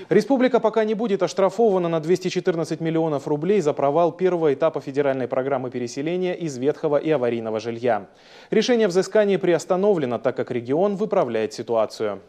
Республика пока не будет оштрафована на 214 миллионов рублей за провал первого этапа федеральной программы переселения из ветхого и аварийного жилья. Решение взыскания приостановлено, так как регион выправляет ситуацию.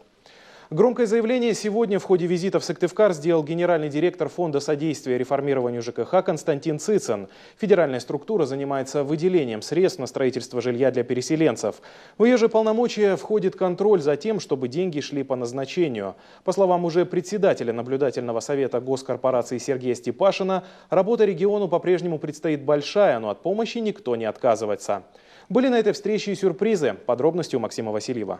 Громкое заявление сегодня в ходе визита в Сыктывкар сделал генеральный директор Фонда содействия реформированию ЖКХ Константин Цицин. Федеральная структура занимается выделением средств на строительство жилья для переселенцев. В ее же полномочия входит контроль за тем, чтобы деньги шли по назначению. По словам уже председателя наблюдательного совета госкорпорации Сергея Степашина, работа региону по-прежнему предстоит большая, но от помощи никто не отказывается. Были на этой встрече и сюрпризы. Подробности у Максима Васильева.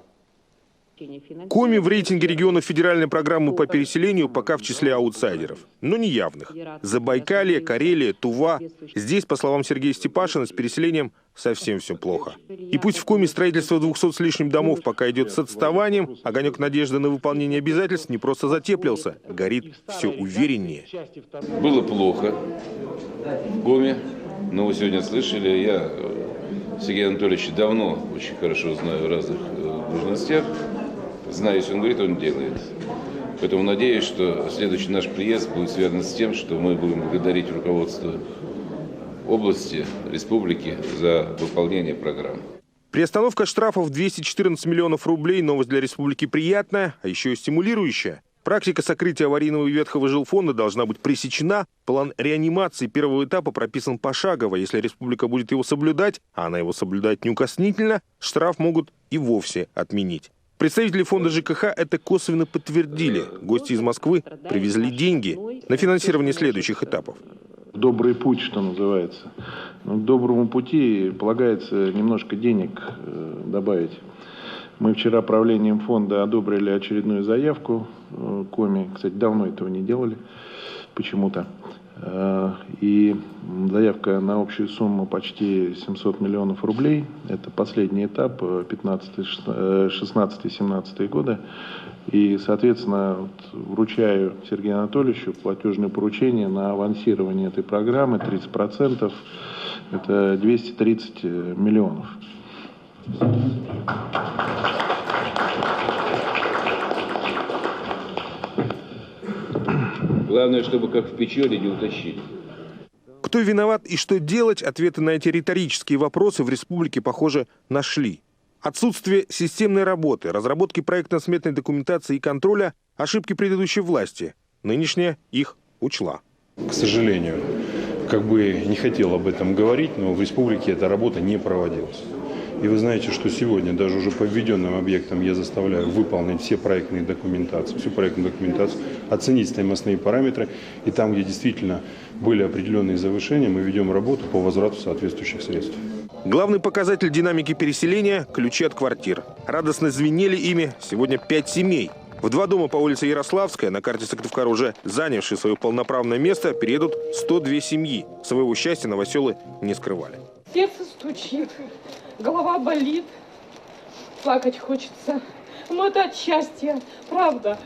Коми в рейтинге регионов федеральной программы по переселению пока в числе аутсайдеров, но не явных. Забайкалье, Карелия, Тува. Здесь, по словам Сергея Степашина, с переселением совсем все плохо. И пусть в Коми строительство 200 с лишним домов пока идет с отставанием, огонек надежды на выполнение обязательств не просто затеплился, горит все увереннее. Было плохо в Коми, но вы сегодня слышали, я Сергея Анатольевича давно очень хорошо знаю в разных должностях. Знаю, если он говорит, он делает. Поэтому надеюсь, что следующий наш приезд будет связан с тем, что мы будем благодарить руководство области, республики за выполнение программ. Приостановка штрафов 214 миллионов рублей – новость для республики приятная, а еще и стимулирующая. Практика сокрытия аварийного и ветхого жилфонда должна быть пресечена. План реанимации первого этапа прописан пошагово. Если республика будет его соблюдать, а она его соблюдает неукоснительно, штраф могут и вовсе отменить. Представители фонда ЖКХ это косвенно подтвердили. Гости из Москвы привезли деньги на финансирование следующих этапов. Добрый путь, что называется. Но к доброму пути полагается немножко денег добавить. Мы вчера правлением фонда одобрили очередную заявку Коми. Кстати, давно этого не делали почему-то. И заявка на общую сумму почти 700 миллионов рублей. Это последний этап, 15, 16, 17 годы. И, соответственно, вручаю Сергею Анатольевичу платежное поручение на авансирование этой программы 30%. Это 230 миллионов. Главное, чтобы как в печёре не утащили. Кто виноват и что делать, ответы на эти риторические вопросы в республике, похоже, нашли. Отсутствие системной работы, разработки проектно-сметной документации и контроля, ошибки предыдущей власти. Нынешняя их учла. К сожалению, как бы не хотел об этом говорить, но в республике эта работа не проводилась. И вы знаете, что сегодня даже уже по введенным объектам я заставляю выполнить всю проектную документацию, оценить стоимостные параметры. И там, где действительно были определенные завышения, мы ведем работу по возврату соответствующих средств. Главный показатель динамики переселения – ключи от квартир. Радостно звенели ими сегодня 5 семей. В 2 дома по улице Ярославская, на карте Сыктывкара уже занявшие свое полноправное место, переедут 102 семьи. Своего счастья новоселы не скрывали. Сердце стучит, голова болит, плакать хочется. Но это от счастья, правда.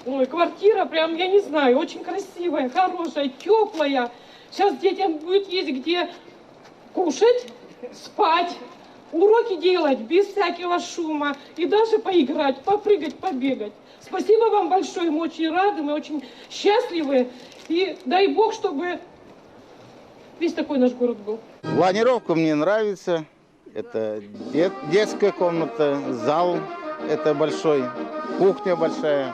Ой, квартира прям, я не знаю, очень красивая, хорошая, теплая. Сейчас детям будет есть где кушать, спать, уроки делать без всякого шума и даже поиграть, попрыгать, побегать. Спасибо вам большое, мы очень рады, мы очень счастливы. И дай Бог, чтобы весь такой наш город был. Планировка мне нравится. Это детская комната, зал это большой, кухня большая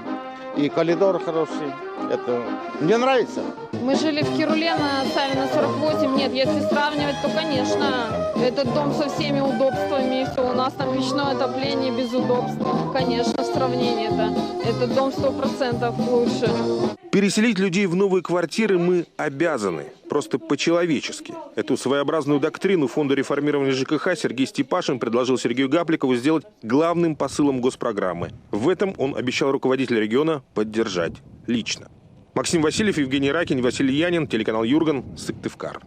и коридор хороший. Это мне нравится. Мы жили в Кируле на Савина 48. Нет, если сравнивать, то, конечно, этот дом со всеми удобствами. Все, у нас там печное отопление без удобств. Конечно, в сравнении этот дом 100% лучше. Переселить людей в новые квартиры мы обязаны. Просто по-человечески. Эту своеобразную доктрину Фонда реформирования ЖКХ Сергей Степашин предложил Сергею Гапликову сделать главным посылом госпрограммы. В этом он обещал руководителя региона поддержать лично. Максим Васильев, Евгений Ракин, Василий Янин, телеканал Юрган, Сыктывкар.